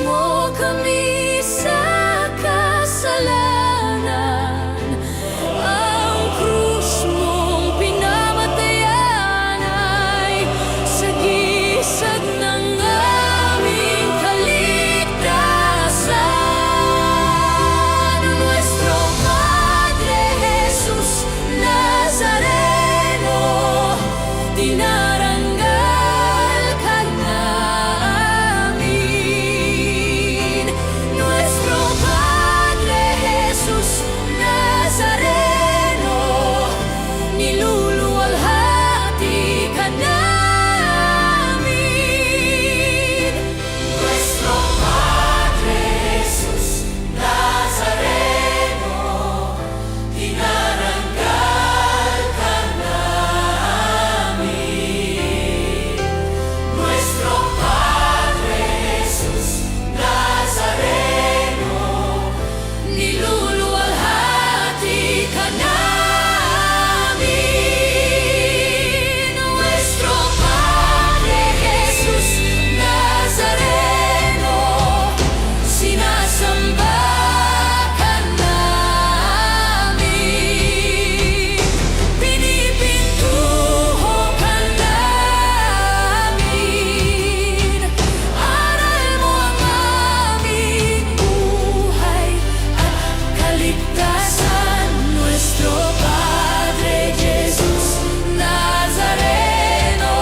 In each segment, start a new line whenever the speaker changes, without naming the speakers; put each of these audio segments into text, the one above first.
mo kami sa kasalanan. Ang krus mong pinamatayan ay sagisag ng aming kaligtasan. Nuestro Padre Jesus Nazareno, dinarangal ka namin. Nuestro Padre Jesus Nazareno, niluluwalhati ka namin. Nuestro Padre Jesus Nazareno, dinarangal ka namin. Nuestro Padre Jesus Nazareno, niluluwalhati ka namin. Nuestro Padre Jesus Nazareno, sinasamba ka namin. Pinipintuho ka namin. Aral mo ang aming buhay at kaligtasan. Nuestro Padre Jesus Nazareno,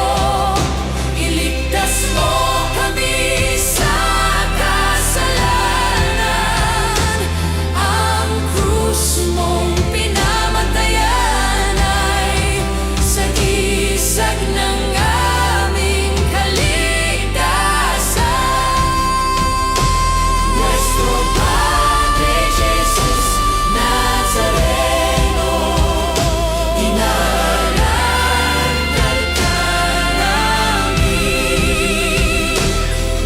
iligtas mo kami sa kasalanan. Ang krus mong pinamatayan ay sagisag ng aming kaligtasan. Nuestro Padre Jesus Nazareno, dinarangal ka namin.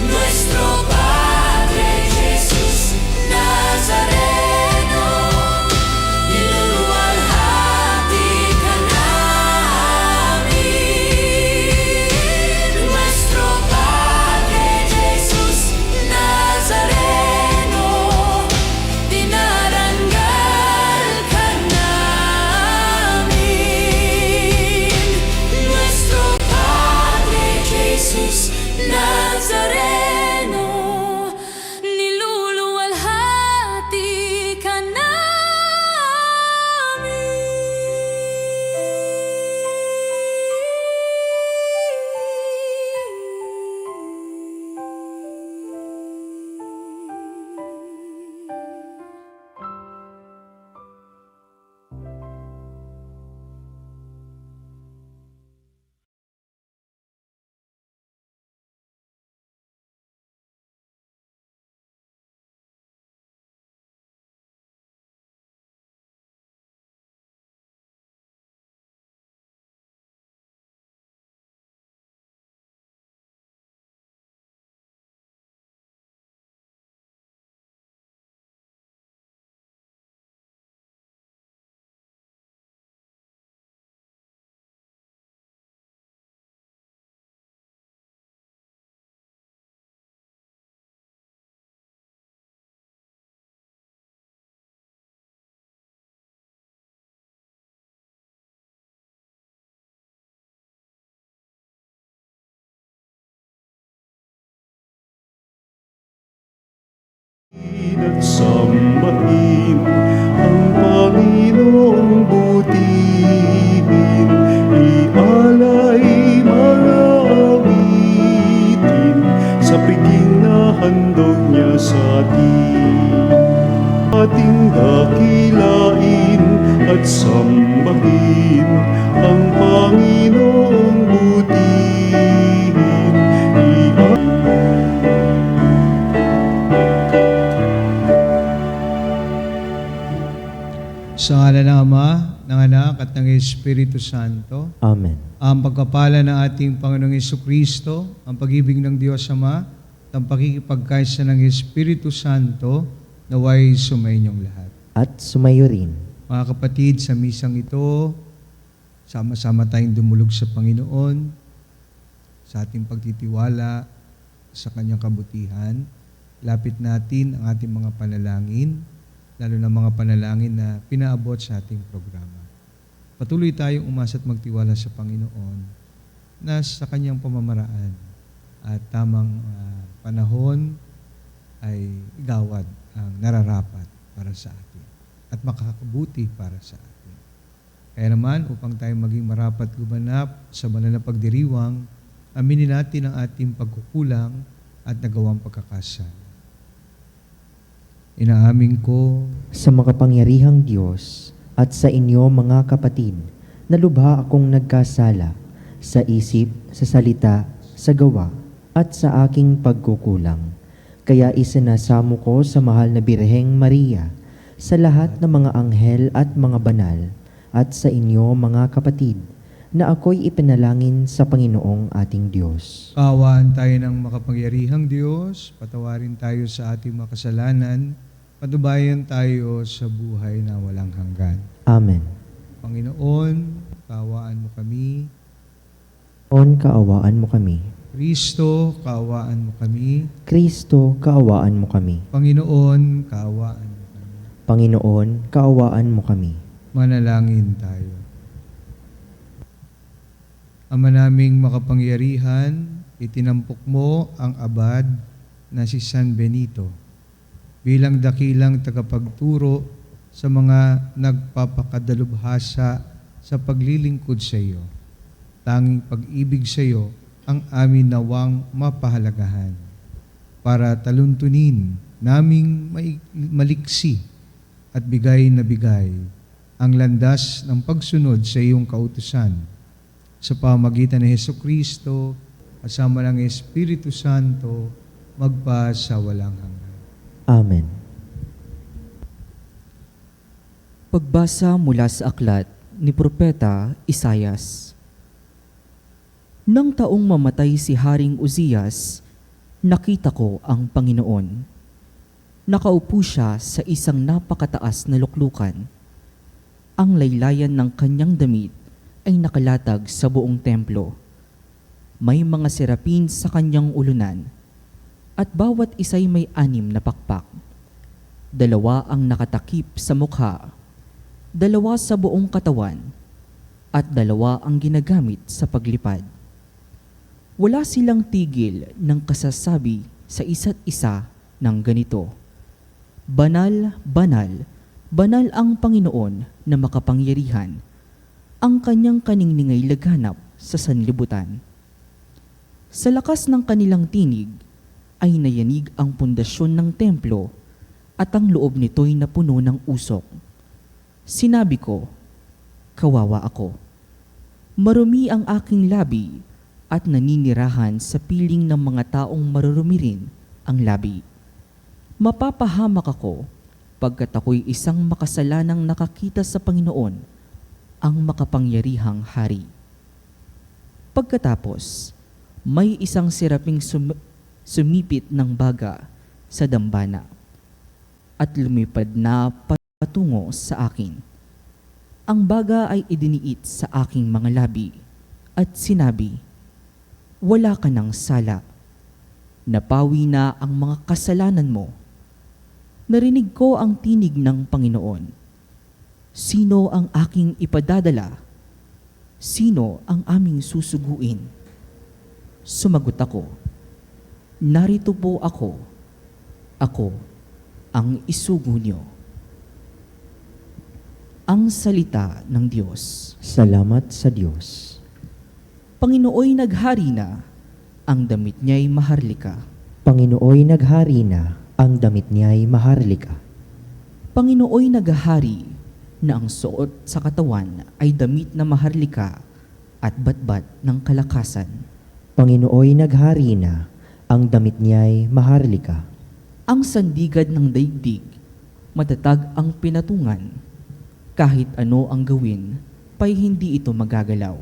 Nuestro Padre Jesus Nazareno, niluluwalhati ka namin. Nuestro Padre Jesus Nazareno, dinarangal ka namin. Nuestro Padre Jesus Nazareno, niluluwalhati ka
at sambahin ang Panginoong butihin, ialay mga awitin sa piging na handog niya sa atin. Ating dakilain at sambahin ang Panginoong butihin,
Sa ngalan ng Ama, ng Anak, at ng Espiritu Santo.
Amen.
Ang pagpapala ng ating Panginoong Jesucristo, ang pag-ibig ng Diyos Ama, at ang pakikipagkaisa ng Espiritu Santo, naway sumainyong lahat.
At sumayo rin.
Mga kapatid, sa misang ito, sama-sama tayong dumulog sa Panginoon, sa ating pagtitiwala sa Kanyang kabutihan. Lapit natin ang ating mga panalangin, lalo na mga panalangin na pinaabot sa ating programa. Patuloy tayong umasa at magtiwala sa Panginoon na sa Kanyang pamamaraan at tamang panahon ay igawad ang nararapat para sa atin at makakabuti para sa atin. Kaya naman, upang tayo maging marapat gumanap sa banal na pagdiriwang, aminin natin ang ating pagkukulang at nagawang pagkakasala. Inaamin ko
Sa makapangyarihang Diyos at sa inyo mga kapatid, na lubha akong nagkasala sa isip, sa salita, sa gawa, at sa aking pagkukulang. Kaya isinasamo ko sa mahal na Birheng Maria, sa lahat ng mga anghel at mga banal, at sa inyo mga kapatid, na ako'y ipinalangin sa Panginoong ating Diyos.
kaawaan tayo ng makapangyarihang Diyos, patawarin tayo sa ating mga kasalanan, patubayan tayo sa buhay na walang hanggan.
Amen.
Panginoon, kaawaan mo kami.
Kaawaan mo kami.
Kristo, kaawaan mo kami.
Kristo, kaawaan mo kami.
Panginoon, kaawaan mo kami.
Panginoon, kaawaan mo kami.
Manalangin tayo. Ama naming makapangyarihan, itinampok mo ang abad na si San Benito bilang dakilang tagapagturo sa mga nagpapakadalubhasa sa paglilingkod sa iyo. Tanging pag-ibig sa iyo ang amin nawang mapahalagahan para taluntunin naming maliksi at bigay na bigay ang landas ng pagsunod sa iyong kautusan sa pamagitan ni Hesukristo kasama ng Espiritu Santo magpa sa walang hanggan.
Amen.
Pagbasa mula sa aklat ni Propeta Isayas. Nang taong mamatay si Haring Uzzias, nakita ko ang Panginoon. Nakaupo siya sa isang napakataas na luklukan. Ang laylayan ng kanyang damit ay nakalatag sa buong templo. May mga serapin sa kanyang ulunan, at bawat isa'y may 6 na pakpak. 2 ang nakatakip sa mukha, 2 sa buong katawan, at 2 ang ginagamit sa paglipad. Wala silang tigil ng kasasabi sa isa't isa ng ganito: Banal, banal, banal ang Panginoon na makapangyarihan. Ang kanyang kaniningay laganap sa sanlibutan. Sa lakas ng kanilang tinig ay nayanig ang pundasyon ng templo at ang loob nito'y napuno ng usok. Sinabi ko, kawawa ako. Marumi ang aking labi at naninirahan sa piling ng mga taong marurumi rin ang labi. Mapapahamak ako pagkat ako'y isang makasalanang nakakita sa Panginoon, ang makapangyarihang hari. Pagkatapos, may isang seraping sumipit ng baga sa dambana at lumipad na patungo sa akin. Ang baga ay idiniit sa aking mga labi at sinabi, wala ka ng sala. Napawi na ang mga kasalanan mo. Narinig ko ang tinig ng Panginoon. Sino ang aking ipadadala? Sino ang aming susuguin? Sumagot ako, narito po ako. Ako ang isugo niyo. Ang salita ng Diyos.
Salamat sa Diyos.
Panginooy naghari na, ang damit niya'y maharlika.
Panginooy naghari na, ang damit niya'y maharlika.
Panginooy naghahari, na ang suot sa katawan ay damit na maharlika at batbat ng kalakasan.
Panginooy naghari na, ang damit niya'y maharlika.
Ang sandigad ng daigdig, matatag ang pinatungan. Kahit ano ang gawin, pa'y hindi ito magagalaw.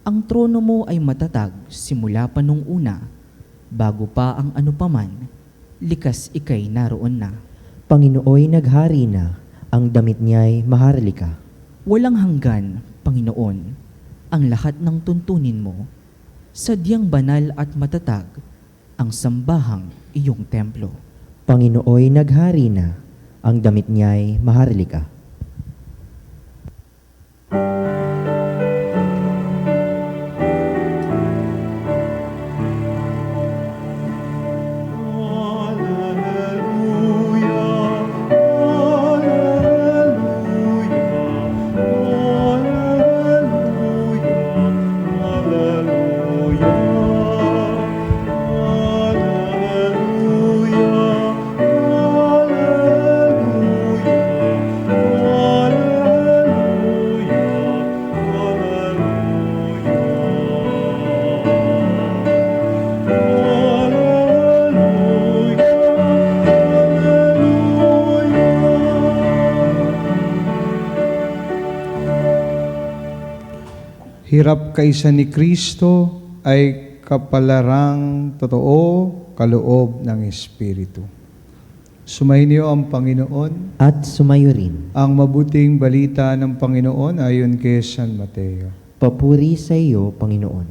Ang trono mo ay matatag simula pa nung una, bago pa ang anupaman, likas ika'y naroon na.
Panginooy naghari na, ang damit niya'y maharlika.
Walang hanggan, Panginoon, ang lahat ng tuntunin mo. Sadyang banal at matatag ang sambahang iyong templo.
Panginooy naghari na, ang damit niya'y maharlika.
Hirap kaisa ni Kristo ay kapalarang totoo kaloob ng Espiritu. Sumainyo ang Panginoon.
At sumayo rin.
Ang mabuting balita ng Panginoon ayon kay San Mateo.
Papuri sa iyo, Panginoon.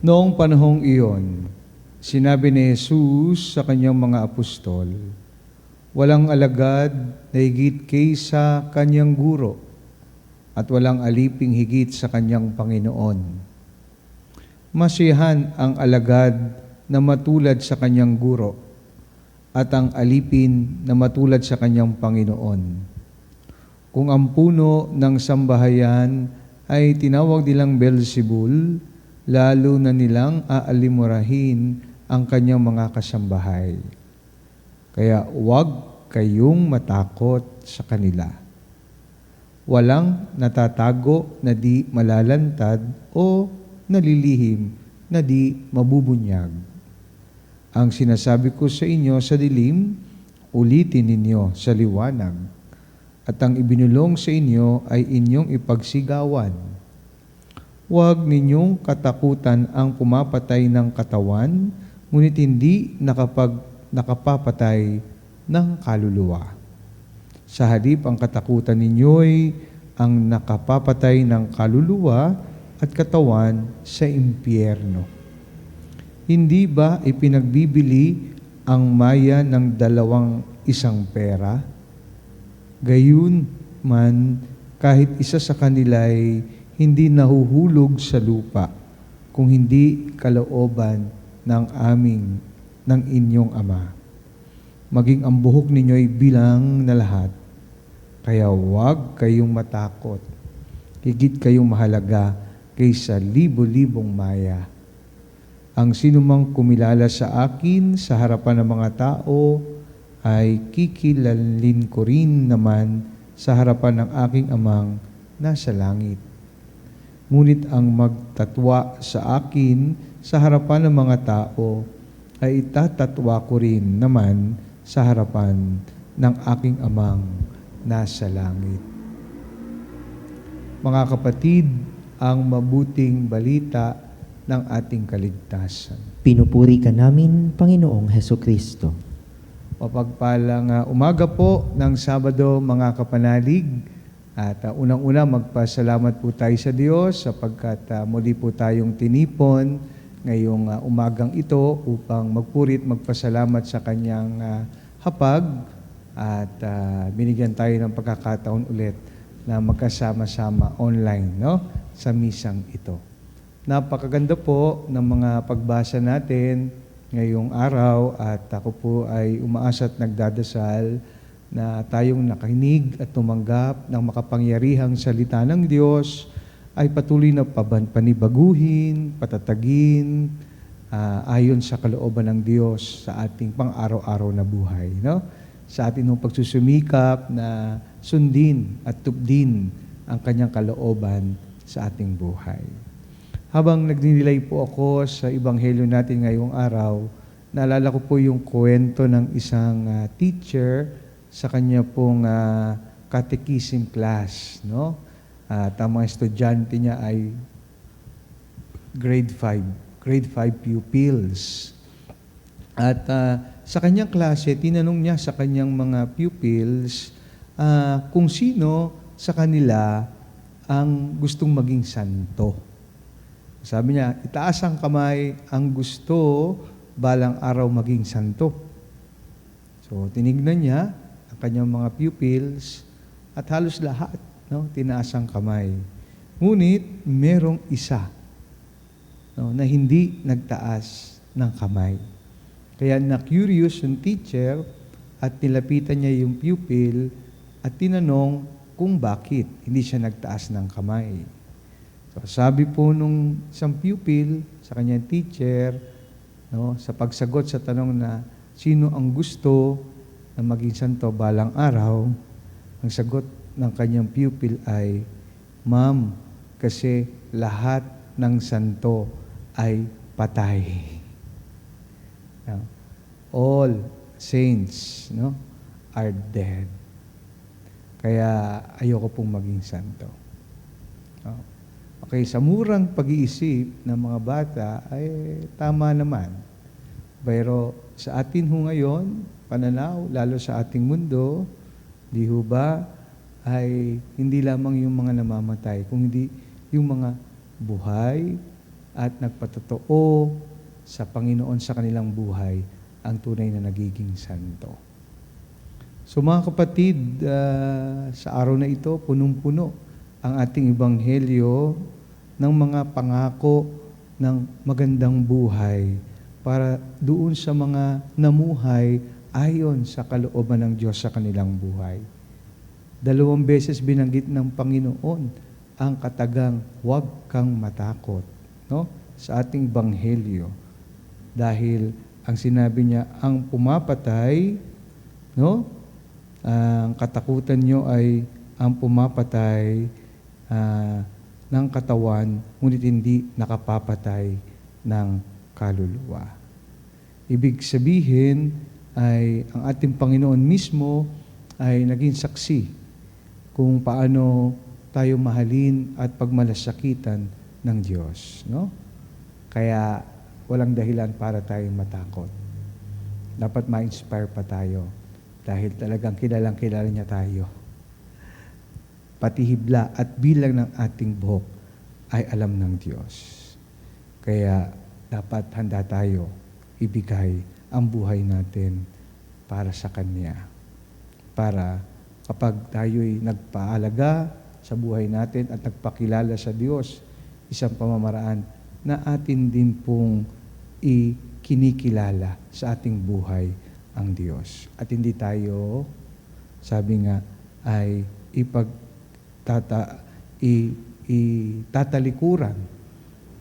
Noong panahong iyon, sinabi ni Jesus sa kanyang mga apostol, walang alagad na higit kaysa kanyang guro, at walang aliping higit sa kanyang Panginoon. Masiyahan ang alagad na matulad sa kanyang guro, at ang alipin na matulad sa kanyang Panginoon. Kung ang puno ng sambahayan ay tinawag nilang Beelzebul, lalo na nilang aalimurahin ang kanyang mga kasambahay. Kaya huwag kayong matakot sa kanila. Walang natatago na di malalantad o nalilihim na di mabubunyag. Ang sinasabi ko sa inyo sa dilim, ulitin ninyo sa liwanag. At ang ibinulong sa inyo ay inyong ipagsigawan. Huwag ninyong katakutan ang pumapatay ng katawan, ngunit hindi nakapapatay ng kaluluwa. Sa halip ang katakutan ninyo'y ang nakapapatay ng kaluluwa at katawan sa impyerno. Hindi ba ipinagbibili ang maya ng 2 pera? Gayun man, kahit isa sa kanila'y hindi nahuhulog sa lupa, kung hindi kalooban ng inyong Ama. Maging ang buhok ninyo'y bilang na lahat. Kaya huwag kayong matakot. Higit kayong mahalaga kaysa libo-libong maya. Ang sinumang kumilala sa akin sa harapan ng mga tao ay kikilalin ko rin naman sa harapan ng aking Amang nasa langit. Ngunit ang magtatwa sa akin sa harapan ng mga tao ay itatatwa ko rin naman sa harapan ng aking Amang nasa langit. Mga kapatid, ang mabuting balita ng ating kaligtasan.
Pinupuri ka namin, Panginoong Hesukristo.
Mapagpalang umaga po ng Sabado, mga kapanalig. At unang-una magpasalamat po tayo sa Diyos sapagkat muli po tayong tinipon ngayong umagang ito upang magpurit, magpasalamat sa Kanyang hapag at binigyan tayo ng pagkakataon ulit na magkasama-sama online, no, sa misang ito. Napakaganda po ng mga pagbasa natin ngayong araw at ako po ay umaasa at nagdadasal na tayong nakinig at tumanggap ng makapangyarihang salita ng Diyos ay patuloy na panibaguhin, patatagin, ayon sa kalooban ng Diyos sa ating pang-araw-araw na buhay. No? Sa ating pagsusumikap na sundin at tupdin ang Kanyang kalooban sa ating buhay. Habang nagdinilay po ako sa Ebanghelyo natin ngayong araw, naalala ko po yung kwento ng isang teacher sa kanya pong catechism class, no? At ang mga estudyante niya ay grade 5 pupils. At sa kanyang klase, tinanong niya sa kanyang mga pupils kung sino sa kanila ang gustong maging santo. Sabi niya, itaas ang kamay ang gusto balang araw maging santo. So, tinignan niya ang kanyang mga pupils at halos lahat, no, tinaas ang kamay. Ngunit, merong isa, no, na hindi nagtaas ng kamay. Kaya na-curious yung teacher at nilapitan niya yung pupil at tinanong kung bakit hindi siya nagtaas ng kamay. So, sabi po nung isang pupil sa kanyang teacher, no, sa pagsagot sa tanong na sino ang gusto na maging santo balang araw, ang sagot ng kanyang pupil ay, Ma'am, kasi lahat ng santo ay patay. Now, all saints, no, are dead. Kaya ayoko pong maging santo. No? Okay, sa murang pag-iisip ng mga bata ay tama naman. Pero sa atin ho ngayon, pananaw, lalo sa ating mundo, di ho ba, ay hindi lamang yung mga namamatay, kundi yung mga buhay at nagpatotoo sa Panginoon sa kanilang buhay ang tunay na nagiging santo. So mga kapatid, sa araw na ito, punong-puno ang ating ebanghelyo ng mga pangako ng magandang buhay para doon sa mga namuhay ayon sa kalooban ng Diyos sa kanilang buhay. 2 beses binanggit ng Panginoon ang katagang huwag kang matakot, no, sa ating ebanghelyo. Dahil ang sinabi niya, ang pumapatay, no, ang katakutan niyo ay ang pumapatay ng katawan, ngunit hindi nakapapatay ng kaluluwa. Ibig sabihin ay ang ating Panginoon mismo ay naging saksi kung paano tayo mahalin at pagmalasakitan ng Diyos, no? Kaya walang dahilan para tayong matakot. Dapat ma-inspire pa tayo dahil talagang kilalang-kilala niya tayo. Pati hibla at bilang ng ating buhok ay alam ng Diyos. Kaya dapat handa tayo ibigay ang buhay natin para sa Kanya. Para kapag tayo'y nagpaalaga sa buhay natin at nagpakilala sa Diyos, isang pamamaraan na atin din pong kinikilala sa ating buhay ang Diyos. At hindi tayo, sabi nga, ay tatalikuran,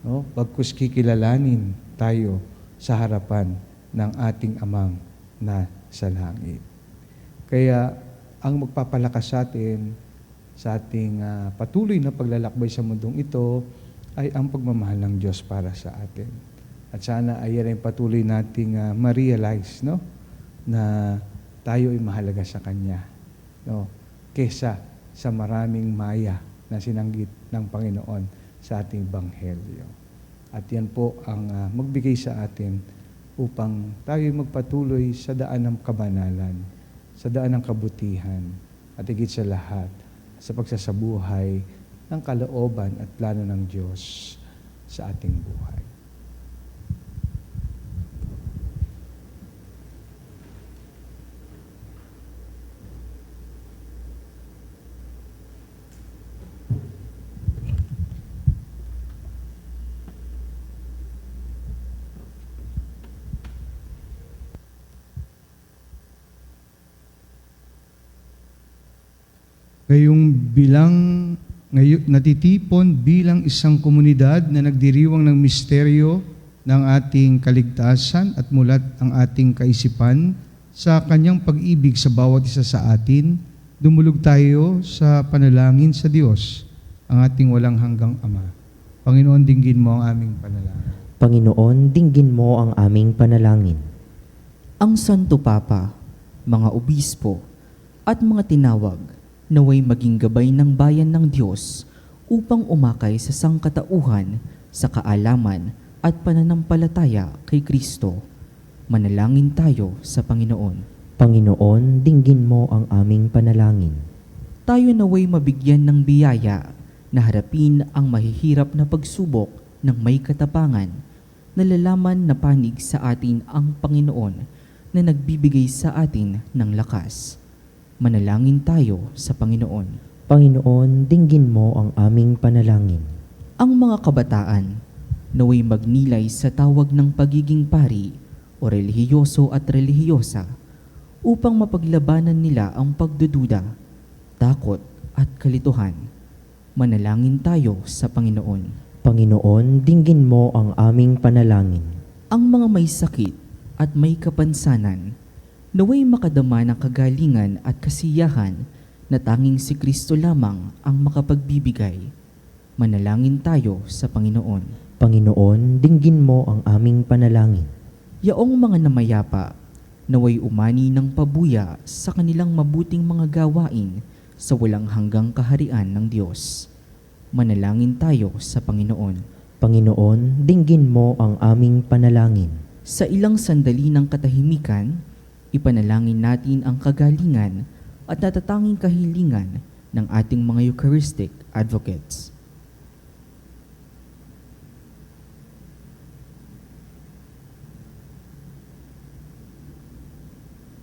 no? Bagkus kikilalanin tayo sa harapan ng ating Amang na sa langit. Kaya ang magpapalakas sa ating patuloy na paglalakbay sa mundong ito ay ang pagmamahal ng Diyos para sa atin. At sana ay yan patuloy nating ma-realize, no, na tayo ay mahalaga sa Kanya, no, kesa sa maraming maya na sinanggit ng Panginoon sa ating Ebanghelyo. At yan po ang magbigay sa atin upang tayo magpatuloy sa daan ng kabanalan, sa daan ng kabutihan, at higit sa lahat, sa pagsasabuhay ng kalooban at plano ng Diyos sa ating buhay. Ngayon natitipon bilang isang komunidad na nagdiriwang ng misteryo ng ating kaligtasan at mulat ang ating kaisipan sa Kanyang pag-ibig sa bawat isa sa atin, dumulog tayo sa panalangin sa Diyos, ang ating walang hanggang Ama. Panginoon, dinggin mo ang aming panalangin.
Panginoon, dinggin mo ang aming panalangin.
Ang Santo Papa, mga obispo, at mga tinawag, naway maging gabay ng bayan ng Diyos upang umakay sa sangkatauhan, sa kaalaman at pananampalataya kay Kristo. Manalangin tayo sa Panginoon.
Panginoon, dinggin mo ang aming panalangin.
Tayo naway mabigyan ng biyaya na harapin ang mahihirap na pagsubok ng may katapangan, nalalaman na panig sa atin ang Panginoon na na nagbibigay sa atin ng lakas. Manalangin tayo sa Panginoon.
Panginoon, dinggin mo ang aming panalangin.
Ang mga kabataan naway magnilay sa tawag ng pagiging pari o relihiyoso at relihiyosa upang mapaglabanan nila ang pagdududa, takot at kalituhan. Manalangin tayo sa Panginoon.
Panginoon, dinggin mo ang aming panalangin.
Ang mga may sakit at may kapansanan naway makadama ng kagalingan at kasiyahan na tanging si Kristo lamang ang makapagbibigay. Manalangin tayo sa Panginoon.
Panginoon, dinggin mo ang aming panalangin.
Yaong mga namayapa, naway umani ng pabuya sa kanilang mabuting mga gawain sa walang hanggang kaharian ng Diyos. Manalangin tayo sa Panginoon.
Panginoon, dinggin mo ang aming panalangin.
Sa ilang sandali ng katahimikan, ipanalangin natin ang kagalingan at natatanging kahilingan ng ating mga Eucharistic advocates.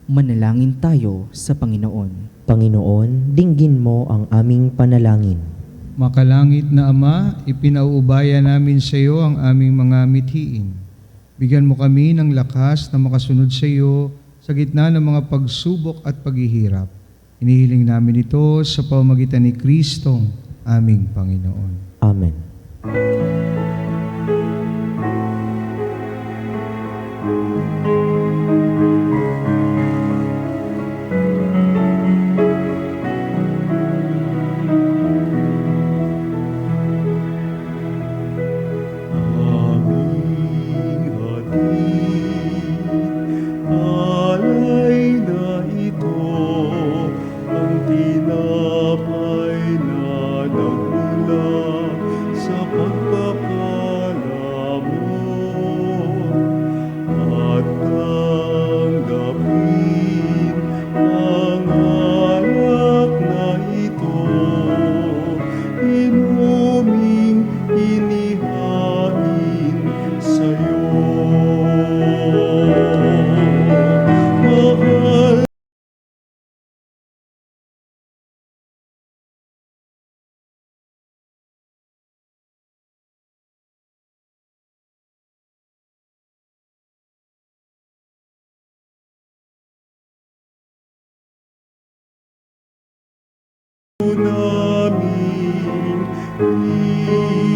Manalangin tayo sa Panginoon.
Panginoon, dinggin mo ang aming panalangin.
Makalangit na Ama, ipinauubaya namin sa iyo ang aming mga mithiin. Bigyan mo kami ng lakas na makasunod sa iyo sa gitna ng mga pagsubok at paghihirap. Inihiling namin ito sa pamamagitan ni Kristong aming Panginoon.
Amen.
Aming hatid, alay na ito, ang tinapay na nagmula sa pagkakalamon. At tanggapin ang alak na ito, inuming inihain sa'yo. Mahal namin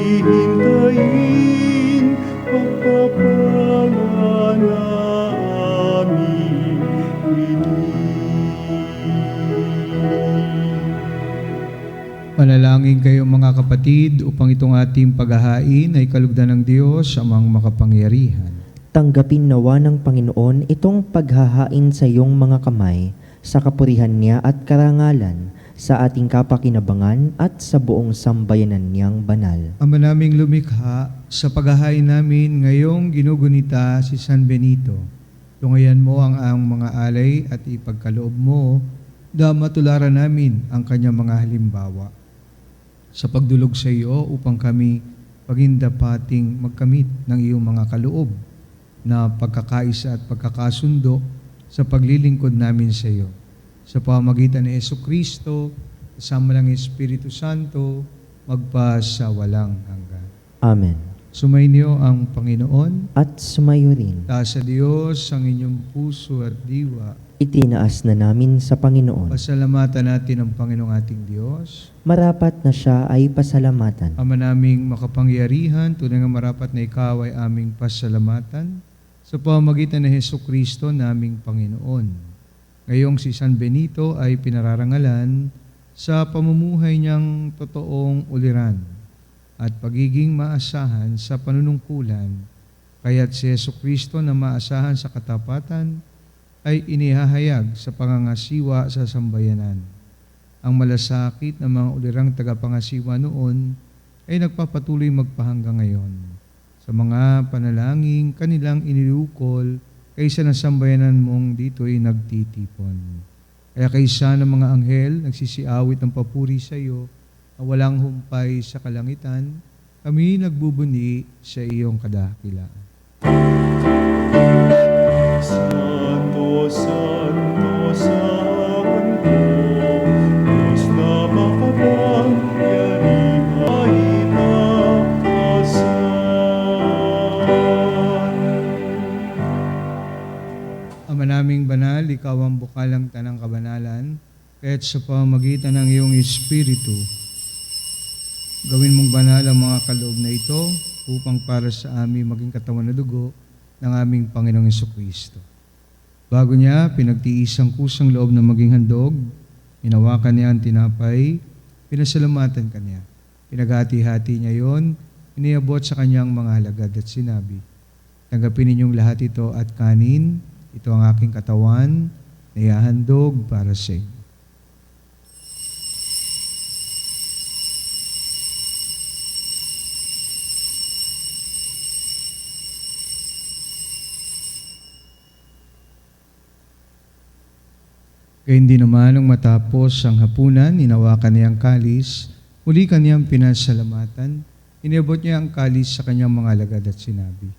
hihintayin pagpapala na aming hiling.
Manalangin kayo mga kapatid upang itong ating paghahain ay kalugdan ng Diyos amang makapangyarihan.
Tanggapin nawa ng Panginoon itong paghahain sa iyong mga kamay sa kapurihan niya at karangalan sa ating kapakinabangan at sa buong sambayanan niyang banal.
Ama naming lumikha, sa paghahain namin ngayong ginugunita si San Benito. Tungayan mo ang mga alay at ipagkaloob mo na matularan namin ang kanyang mga halimbawa. Sa pagdulog sa iyo upang kami pagindapating magkamit ng iyong mga kaloob na pagkakaisa at pagkakasundo sa paglilingkod namin sa iyo. Sa pamamagitan ni Jesucristo, kasama ng Espiritu Santo, magpa sa walang hanggan.
Amen.
Sumainyo ang Panginoon,
At sumayo rin,
taas sa Diyos ang inyong puso at diwa.
itinaas na namin sa Panginoon.
Pasalamatan natin ang Panginoong ating Diyos.
Marapat na siya ay pasalamatan.
Ama naming makapangyarihan, tunay nga marapat na ikaw ay aming pasalamatan sa pamamagitan ni Jesucristo naming Panginoon. Ngayong si San Benito ay pinararangalan sa pamumuhay niyang totoong uliran at pagiging maasahan sa panunungkulan, kaya't si Jesucristo na maasahan sa katapatan ay inihahayag sa pangangasiwa sa sambayanan. Ang malasakit ng mga ulirang tagapangasiwa noon ay nagpapatuloy magpahanggang ngayon sa mga panalangin kanilang inilukol kaysa ng sambayanan mong dito'y nagtitipon. Kaya kaysa ng mga anghel nagsisiawit ng papuri sa iyo na walang humpay sa kalangitan, kami nagbubuni sa iyong kadakilaan.
Santo Santo Diyos na makapangyarihan ay taasan.
Ama naming banal, ikaw ang bukalang tanang kabanalan, kaya't sa pamamagitan ng iyong Espiritu, gawin mong banal ang mga kaloob na ito upang para sa amin maging katawan na dugo ng aming Panginoong Jesucristo. Bago niya, pinagtiisang kusang loob na maging handog, hinawakan niya ang tinapay, pinasalamatan kanya. Pinaghati-hati niya yon, iniabot sa kanyang mga halagad at sinabi, tanggapin ninyong lahat ito at kanin, ito ang aking katawan na ihahandog para sa inyo. Kaya hindi naman nung matapos ang hapunan, hinawakan niya ang kalis, muli kaniyang pinasalamatan, iniabot niya ang kalis sa kanyang mga alagad at sinabi,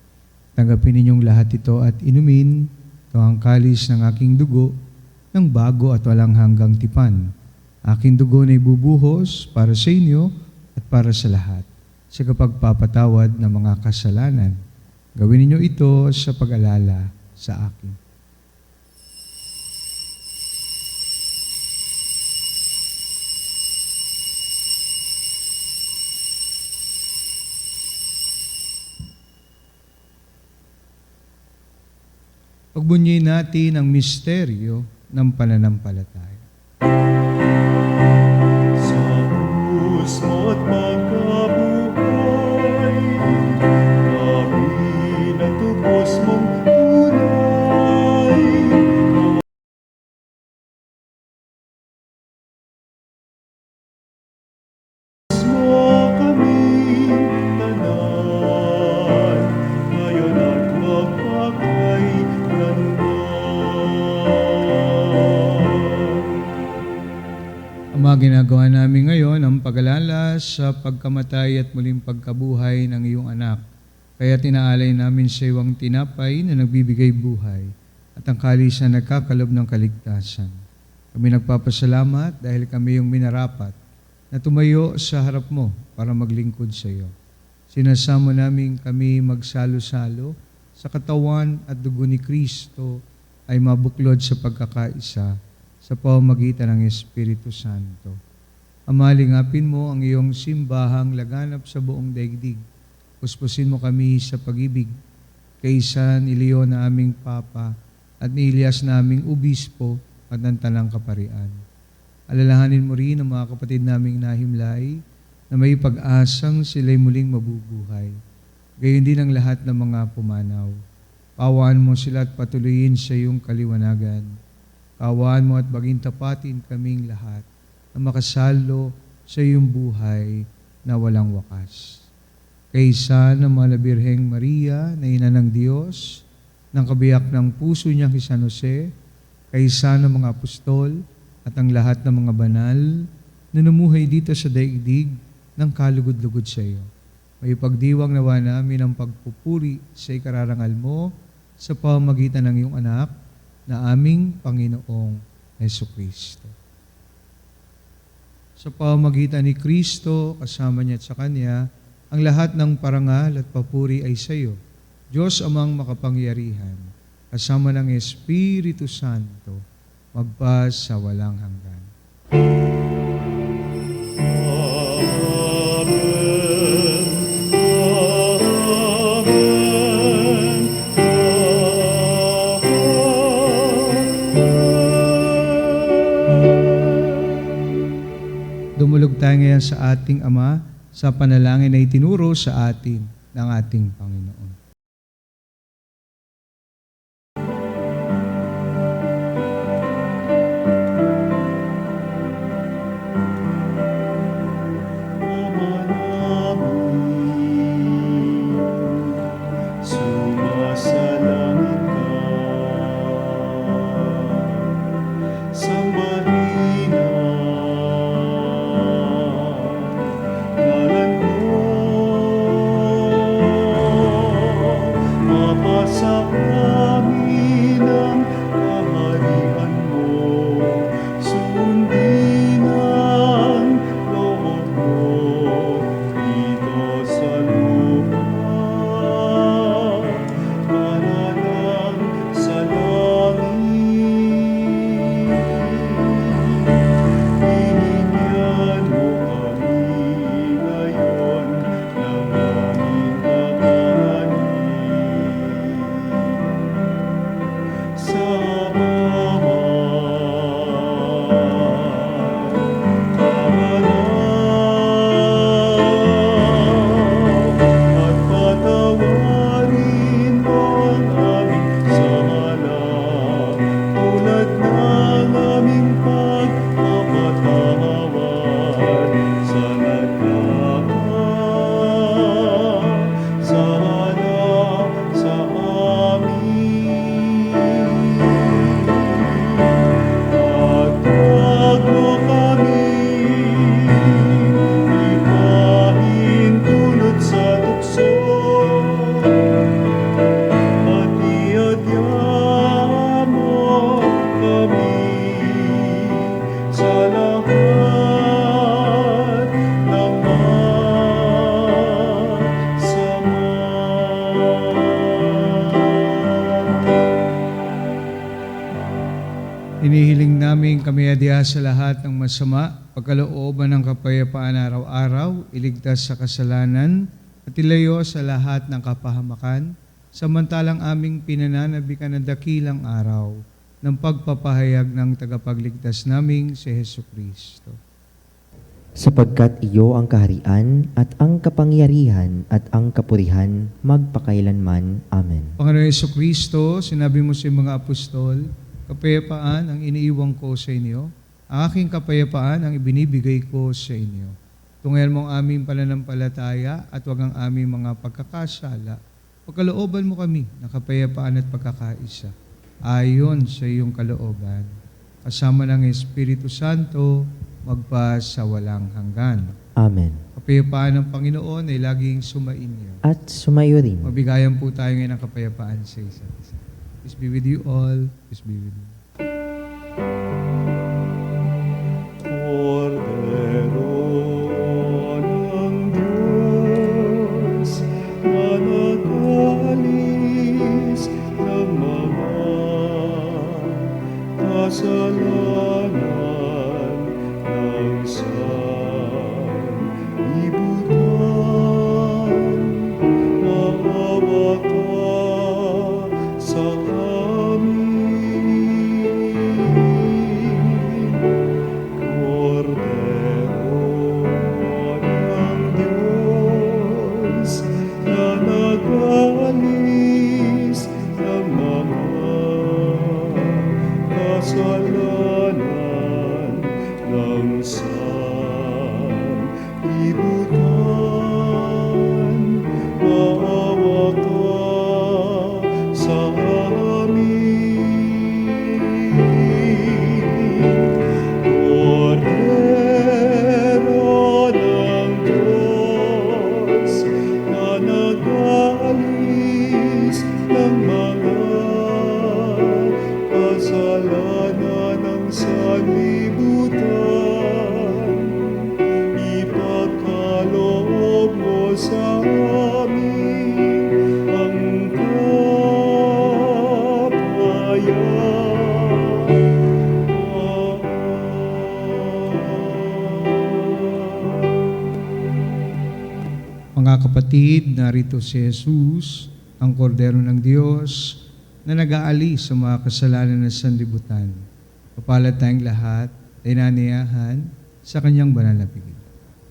tanggapin ninyong lahat ito at inumin, ito ang kalis ng aking dugo, ng bago at walang hanggang tipan. Aking dugo na ibubuhos para sa inyo at para sa lahat, sa kapagpapatawad ng mga kasalanan. Gawin ninyo ito sa pag-alala sa akin. Pagbunyi natin ang misteryo ng pananampalataya.
Sa krus mo't pagkabuhay, kami natubos mong tunay. Tawas mo kaming tanan, ngayon at magpakailanman.
Ang mga ginagawa namin ngayon ang pag-alala sa pagkamatay at muling pagkabuhay ng iyong anak. Kaya tinaalay namin sa iyo ang tinapay na nagbibigay buhay at ang kalis na nagkakalob ng kaligtasan. Kami nagpapasalamat dahil kami yung minarapat na tumayo sa harap mo para maglingkod sa iyo. Sinasamo namin kami magsalo-salo sa katawan at dugo ni Kristo ay mabuklod sa pagkakaisa sa pamamagitan ng Espiritu Santo. Amalingapin mo ang iyong simbahang laganap sa buong daigdig. Puspusin mo kami sa pag-ibig kay San Ilio na aming Papa at ni Elias na aming Obispo at ng Tanang Kaparian. Alalahanin mo rin ang mga kapatid naming nahimlay na may pag-asang sila'y muling mabubuhay. Gayon din ang lahat ng mga pumanaw. Pawaan mo sila at patuloyin sa iyong kaliwanagan. Kaawaan mo at maging tapatin kaming lahat na makasalo sa iyong buhay na walang wakas. Kaysa ng Mahal na Birheng Maria na ina ng Diyos, ng kabiyak ng puso niya kay San Jose, kaysa ng mga apostol at ang lahat ng mga banal na numuhay dito sa daigdig ng kalugod-lugod sa iyo. May pagdiwang nawa namin ang pagpupuri sa ikararangal mo sa pamamagitan ng iyong anak na aming Panginoong Jesucristo. Sa pamamagitan ni Kristo, kasama niya at sa Kanya, ang lahat ng parangal at papuri ay sa iyo, Diyos amang makapangyarihan, kasama ng Espiritu Santo, magpa sa walang hanggan. Dumulog tayo ngayon sa ating Ama sa panalangin na itinuro sa atin ng ating Panginoon.
Ama namin, sumasalangit ka. Sambahin ang ngalan mo.
Hinihiling namin kami adya sa lahat ng masama, pagkalooban ng kapayapaan araw-araw, iligtas sa kasalanan, at ilayo sa lahat ng kapahamakan, samantalang aming pinananabikan ng dakilang araw ng pagpapahayag ng tagapagligtas naming si Hesus Kristo.
Sapagkat iyo ang kaharian at ang kapangyarihan at ang kapurihan magpakailanman. Amen.
Panginoon Hesus Kristo, sinabi mo sa mga apostol, kapayapaan ang iniiwan ko sa inyo, ang aking kapayapaan ang ibinibigay ko sa inyo. Tungayan mo ang aming pananampalataya at wag ang aming mga pagkakasala. Pagkalooban mo kami ng kapayapaan at pagkakaisa, ayon sa iyong kalooban, kasama ng Espiritu Santo, magpa sa walang hanggan.
Amen.
Kapayapaan ng Panginoon ay laging sumainyo.
At sumayo rin.
Mabigayan po tayo ngayon ng kapayapaan sa isa't isa. Peace be with you all. Peace be with you.
Cordero ng Diyos, na nag-alis ng mga kasalanan ng sanlibutan, maawa ka sa amin. Cordero ng Diyos, na nag-alis ng mga kasalanan ng sanlibutan, maawa ka sa amin. Cordero ng Diyos, na nag-alis ng mga kasalanan ng sanlibutan, ipagkaloob mo sa amin ang kapayapaan.
Mga kapatid, narito si Jesus, ang kordero ng Diyos, na nag-aalis sa mga kasalanan ng sanlibutan. Papalad tayong lahat ay naniyahan sa kanyang banal na piging.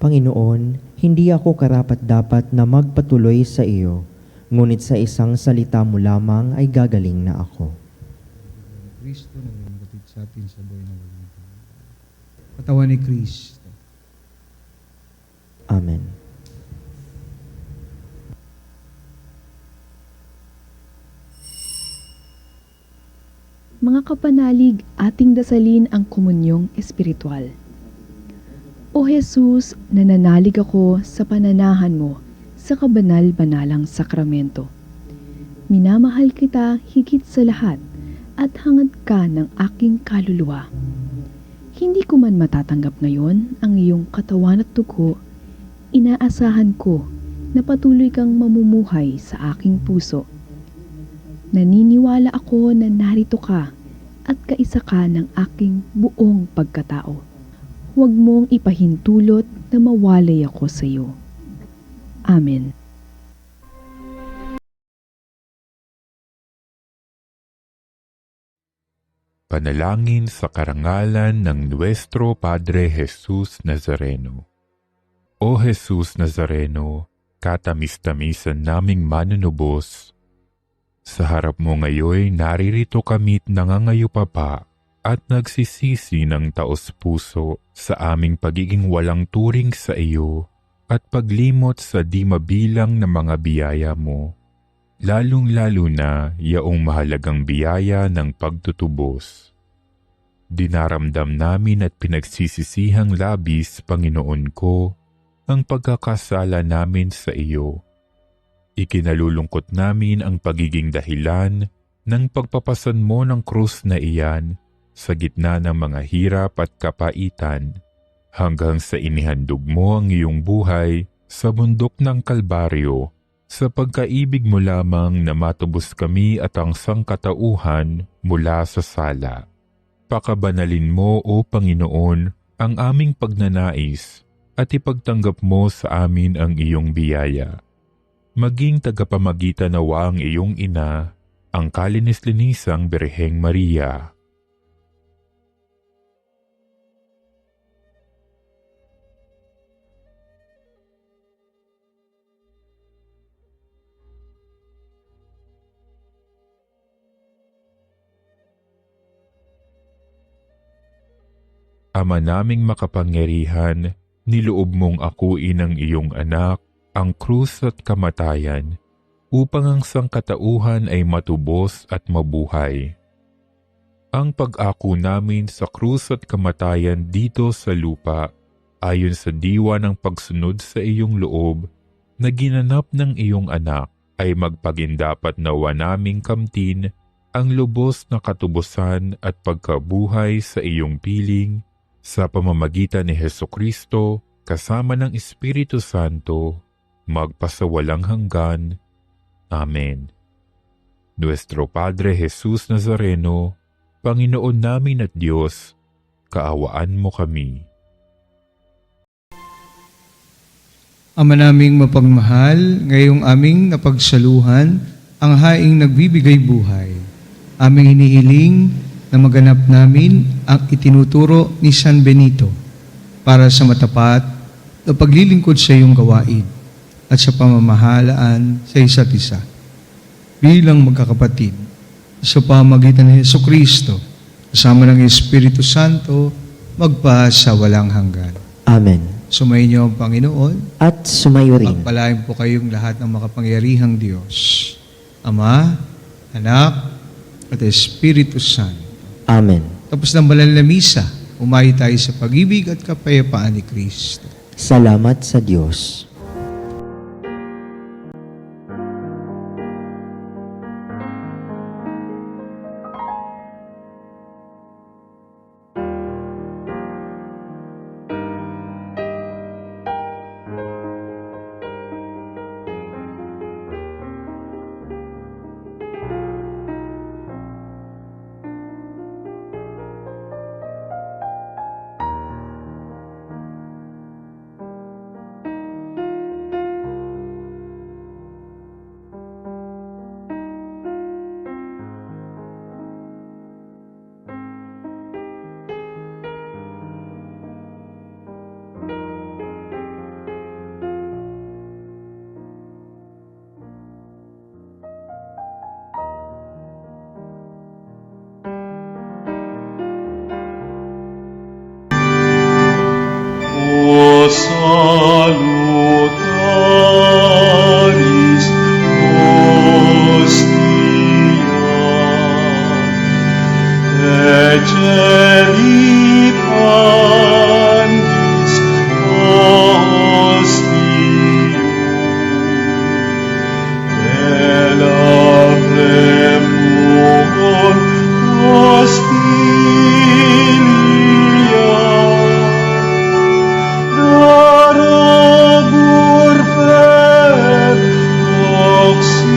Panginoon, hindi ako karapat-dapat na magpatuloy sa iyo, ngunit sa isang salita mo lamang ay gagaling na ako.
Kristo na naging sa atin sa buhay na walang hanggan. Katawan ni Kristo.
Amen.
Mga kapanalig, ating dasalin ang komunyong espiritual. O Jesus, nananalig ako sa pananahan mo sa kabanal-banalang sakramento. Minamahal kita higit sa lahat at hangad ka ng aking kaluluwa. Hindi ko man matatanggap ngayon ang iyong katawan at dugo, inaasahan ko na patuloy kang mamumuhay sa aking puso. Naniniwala ako na narito ka at kaisa ka ng aking buong pagkatao. Huwag mong ipahintulot na mawalay ako sa iyo. Amen.
Panalangin sa karangalan ng Nuestro Padre Jesus Nazareno. O Jesus Nazareno, katamis-tamisan naming manunubos, sa harap mo ngayon naririto kami't nangangayupapa at nagsisisi ng taos-puso sa aming pagiging walang turing sa iyo at paglimot sa di mabilang na mga biyaya mo, lalong-lalo na yaong mahalagang biyaya ng pagtutubos. Dinaramdam namin at pinagsisisihang labis, Panginoon ko, ang pagkakasala namin sa iyo. Ikinalulungkot namin ang pagiging dahilan ng pagpapasan mo ng krus na iyan sa gitna ng mga hirap at kapaitan hanggang sa inihandog mo ang iyong buhay sa bundok ng Kalbaryo sa pagkaibig mo lamang na matubos kami at ang sangkatauhan mula sa sala. Pakabanalin mo, O Panginoon, ang aming pagnanais at ipagtanggap mo sa amin ang iyong biyaya. Maging tagapamagitan nawa ang iyong ina, ang kalinis-linisang Birheng Maria. Ama naming makapangyarihan, niloob mong akuin ang iyong anak, ang krus at kamatayan, upang ang sangkatauhan ay matubos at mabuhay. Ang pag-ako namin sa krus at kamatayan dito sa lupa, ayon sa diwa ng pagsunod sa iyong loob, na ginanap ng iyong anak, ay magpagindapat nawa naming kamtin ang lubos na katubusan at pagkabuhay sa iyong piling, sa pamamagitan ni Hesukristo, kasama ng Espiritu Santo, magpasawalang hanggan. Amen. Nuestro Padre Jesus Nazareno, Panginoon namin at Diyos, kaawaan mo kami.
Ama naming mapagmahal, ngayong aming napagsaluhan ang haing nagbibigay buhay. Aming hinihiling na maganap namin ang itinuturo ni San Benito para sa matapat na paglilingkod sa iyong gawain at sa pamamahalaan sa isa't isa. Bilang magkakapatid, sa pamamagitan ni Hesukristo, kasama ng Espiritu Santo, magpa sa walang hanggan.
Amen.
Sumayin niyo ang Panginoon.
At sumayo rin.
Pagpalain po kayong lahat ng makapangyarihang Diyos, Ama, Anak, at Espiritu Santo.
Amen.
Tapos ng banal na misa, umayi tayo sa pag-ibig at kapayapaan ni Kristo.
Salamat sa Diyos.
O salutaris hostia, ecelitanis hostia, elabremur hostilia, darabur per auxilium,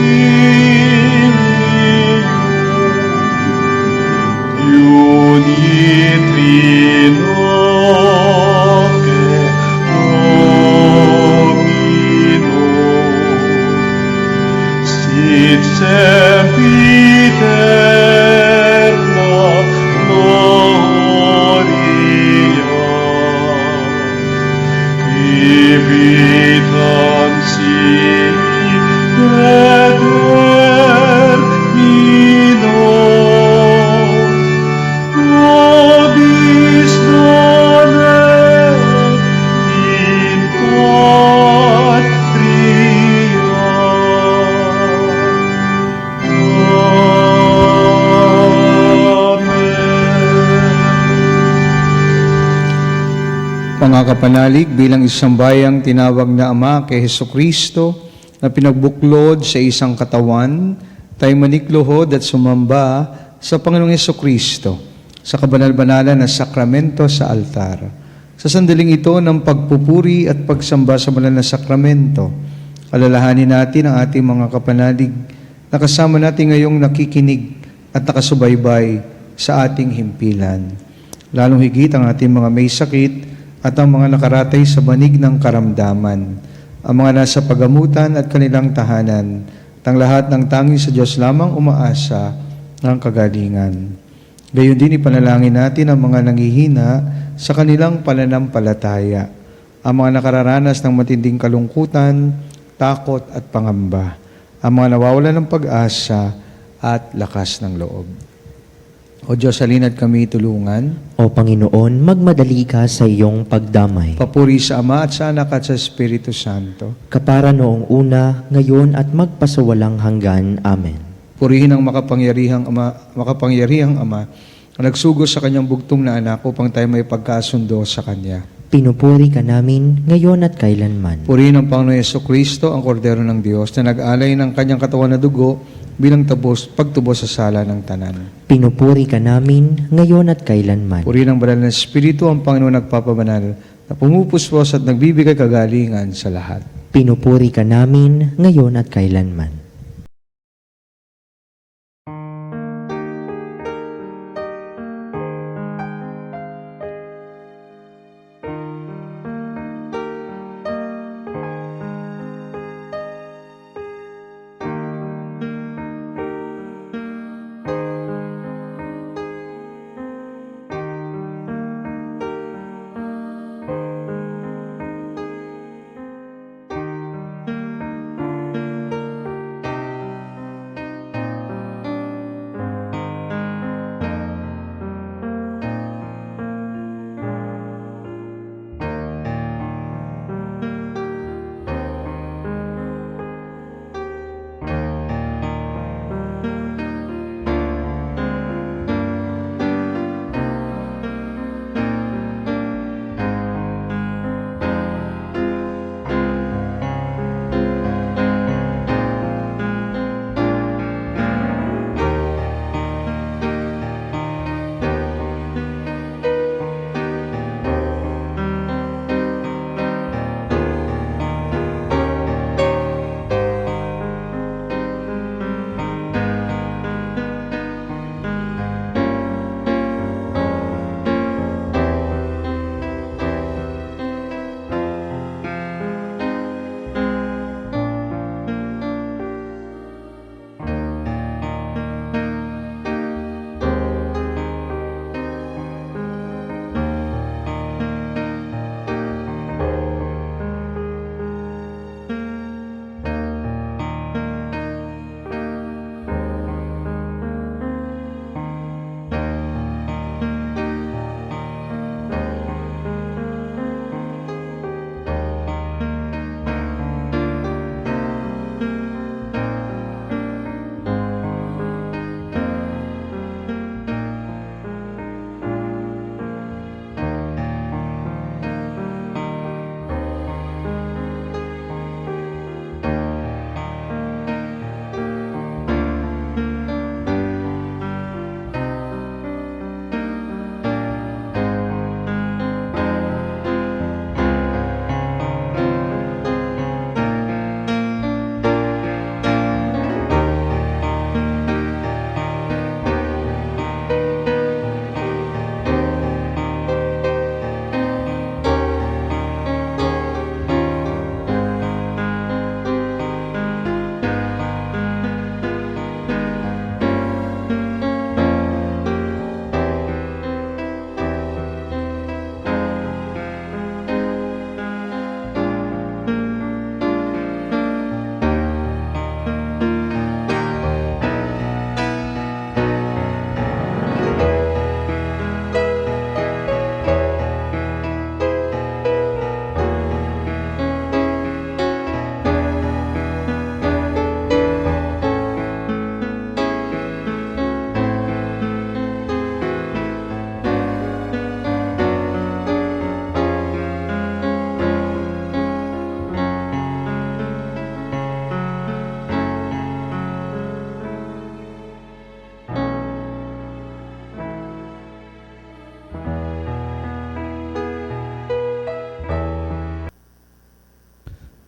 unitrinoque Domino, sit sempiterna gloria, Vivitansi determino, nobis donet in patria. Amen.
Pangakapanalig bilang isang bayang tinawag na Ama kay Hesukristo na pinagbuklod sa isang katawan, tayo manikluhod at sumamba sa Panginoong Hesukristo sa kabanal-banalan na sakramento sa altar. Sa sandaling ito ng pagpupuri at pagsamba sa banal na sakramento, alalahanin natin ang ating mga kapanalig na kasama natin ngayong nakikinig at nakasubaybay sa ating himpilan. Lalong higit ang ating mga may sakit at ang mga nakaratay sa banig ng karamdaman, ang mga nasa pagamutan at kanilang tahanan, at ang lahat ng tanging sa Diyos lamang umaasa ng kagalingan. Gayon din ipanalangin natin ang mga nanghihina sa kanilang pananampalataya, ang mga nakararanas ng matinding kalungkutan, takot at pangamba, ang mga nawawalan ng pag-asa at lakas ng loob. O Diyos, halina't kami tulungan.
O Panginoon, magmadali ka sa iyong pagdamay.
Papuri sa Ama at sa Anak at sa Espiritu Santo.
Kapara noong una, ngayon at magpasawalang hanggan. Amen.
Purihin ang makapangyarihang Ama na nagsugo sa kanyang bugtong na anak upang tayo may pagkasundo sa Kanya.
Pinupuri ka namin ngayon at kailanman.
Purihin ang Panginoon Jesucristo, ang Kordero ng Diyos, na nag-alay ng kanyang katawan na dugo bilang pagtubos sa sala ng tanan.
Pinupuri ka namin ngayon at kailanman.
Purihin ang banal na Espiritu, ang Panginoon nagpapabanal, na pumupuspos at nagbibigay kagalingan sa lahat.
Pinupuri ka namin ngayon at kailanman.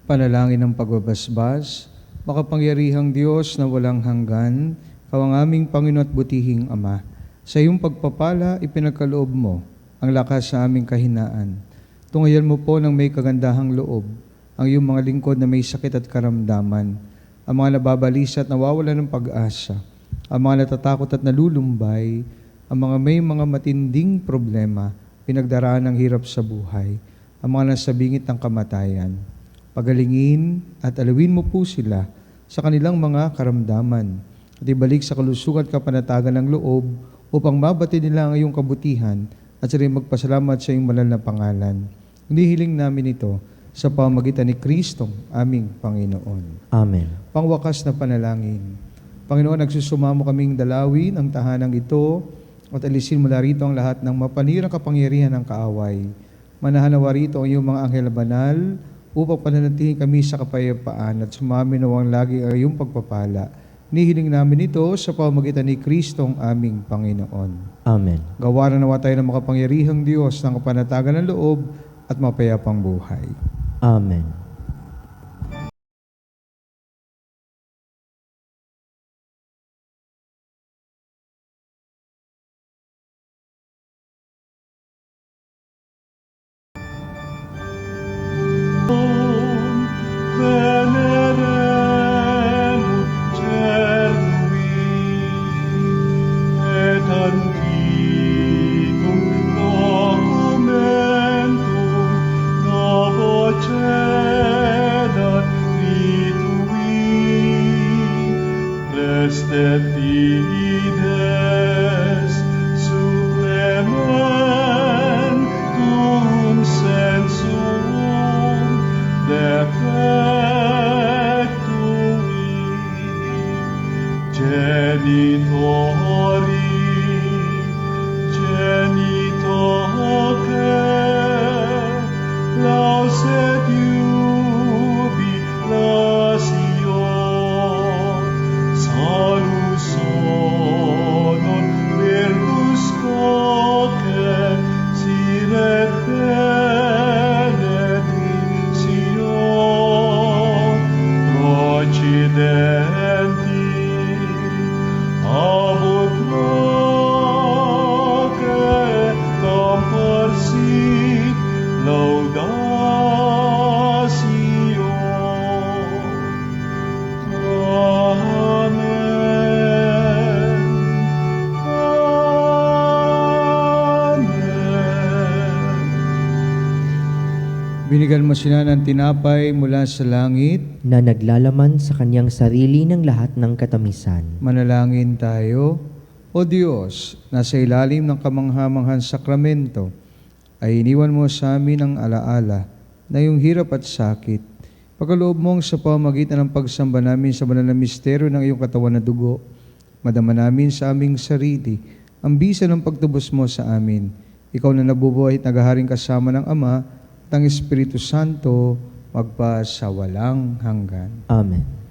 Panalangin ng pagbabasbas, makapangyarihang Diyos na walang hanggan, Ikaw ang aming Panginoon at butihing Ama. Sa iyong pagpapala, ipinagkaloob mo ang lakas sa aming kahinaan. Tungayan mo po ng may kagandahang loob ang iyong mga lingkod na may sakit at karamdaman, ang mga nababalisa at nawawalan ng pag-asa, ang mga natatakot at nalulumbay, ang mga may mga matinding problema, pinagdaraan ng hirap sa buhay, ang mga nasa bingit ng kamatayan. Pagalingin at alawin mo po sila sa kanilang mga karamdaman at ibalik sa kalusugan at kapanatagan ng loob upang mabati nila ang iyong kabutihan at sila magpasalamat sa iyong banal na pangalan. Hinihiling namin ito sa pamamagitan ni Kristong aming Panginoon.
Amen.
Pangwakas na panalangin. Panginoon, nagsusumamo kaming dalawin ang tahanang ito at alisin mo na rito ang lahat ng mapanirang kapangyarihan ng kaaway. Manahanawa rito ang iyong mga anghel banal upang pananatiling kami sa kapayapaan at sumami nawang lagi ang iyong pagpapala. Nihiling namin ito sa pamamagitan ni Kristong aming Panginoon.
Amen.
Gawaran nawa tayo ng makapangyarihang Diyos ng kapanatagan ng loob at mapayapang buhay.
Amen.
Veneremur cernui et antiquum documentum novocedat ritui restet fides supplementum sensum defectui genitori genitoque lauset jubilatio salus honor virtus coque sine benedictio procidenti abut loce comparsit laudatio. Amen. Amen.
Binigyan mo sila ng tinapay mula sa langit.
Na naglalaman sa kanyang sarili ng lahat ng katamisan.
Manalangin tayo. O Diyos, nasa ilalim ng kamanghamanghang sakramento, ay iniwan mo sa amin ang alaala na iyong hirap at sakit. Pagkaloob mong sa pamamagitan ng pagsamba namin sa banal na misteryo ng iyong katawan na dugo, madama namin sa aming sarili ang bisa ng pagtubos mo sa amin. Ikaw na nabubuhay at naghaharing kasama ng Ama at ang Espiritu Santo magpa sa walang hanggan.
Amen.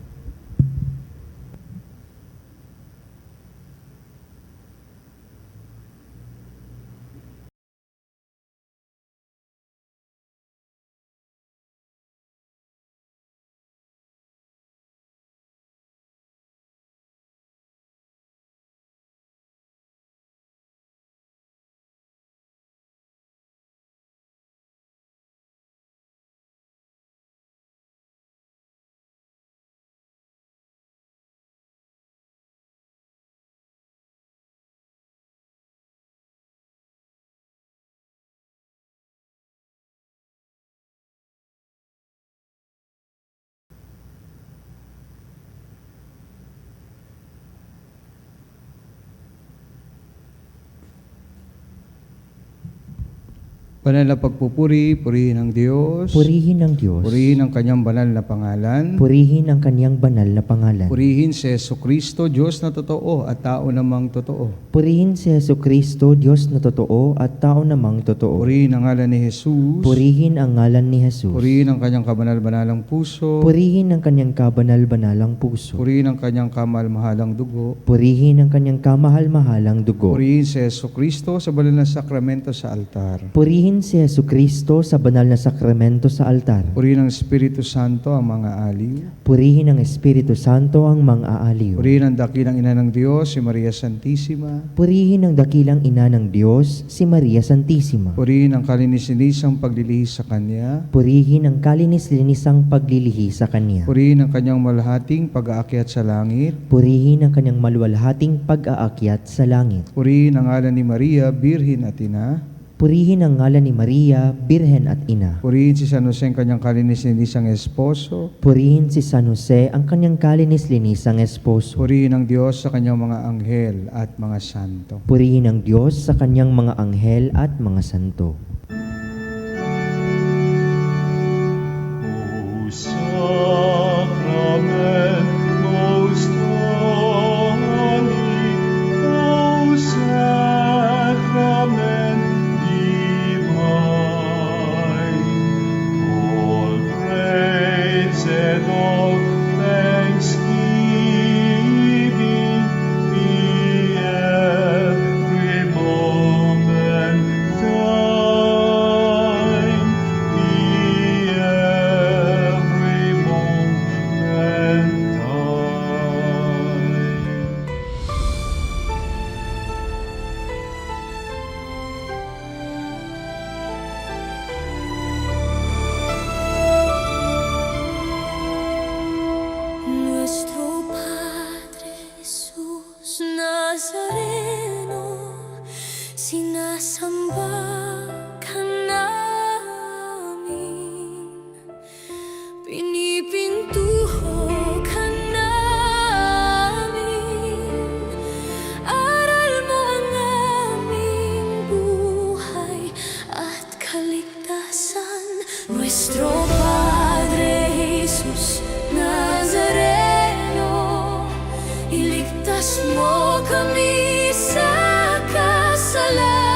Banal na pagpupuri, purihin ang Diyos.
Purihin ang Diyos.
Purihin ang kanyang banal na pangalan.
Purihin ang kanyang banal na pangalan.
Purihin si Jesucristo, Diyos na totoo at tao namang totoo.
Purihin si Jesucristo, Diyos na totoo at tao namang totoo.
Purihin ang ngalan ni Jesus.
Purihin ang ngalan ni Jesus.
Purihin ang kanyang kabanal-banalang puso.
Purihin ang kanyang kabanal-banalang puso.
Purihin ang kanyang kamal-mahalang dugo.
Purihin ang kanyang kamahal-mahalang dugo.
Purihin si Jesucristo sa banal na sakramento sa altar.
Purihin Purihin si Jesucristo sa banal na sakramento sa altar.
Purihin ng Espiritu Santo ang mga aliw.
Purihin ng Espiritu Santo ang mang-aaliw.
Purihin ang dakilang ina ng Diyos, si Maria Santissima.
Purihin ang dakilang ina ng Diyos, si Maria Santissima.
Purihin ang kalinis-linisang paglilihis sa Kanya.
Purihin ang kalinis-linisang paglilihi sa Kanya.
Purihin ang Kanyang malhating pag-aakyat sa langit.
Purihin ang kanyang maluwalhating pag-aakyat sa langit.
Purihin ang ngalan ni Maria, Birhen at Ina.
Purihin ang ngalan ni Maria, Birhen at Ina.
Purihin si San Jose ang Kanyang kalinis-linisang esposo.
Purihin si San Jose, ang kanyang kalinis-linisang esposo.
Purihin ang Diyos sa Kanyang mga anghel at mga santo.
Purihin ang Diyos sa kanyang mga anghel at mga santo.
O Sacrament most holy, O Sacrament divine, all praise and all thanksgiving be every moment thine, be every moment thine.
Nuestro Padre Jesús Nazareno, sinasamba ka namin, pinipintuho ka namin, aral mo ang aming buhay at kaligtasan. Nuestro Padre Jesus Nazareno, iligtas mo kami sa kasalanan.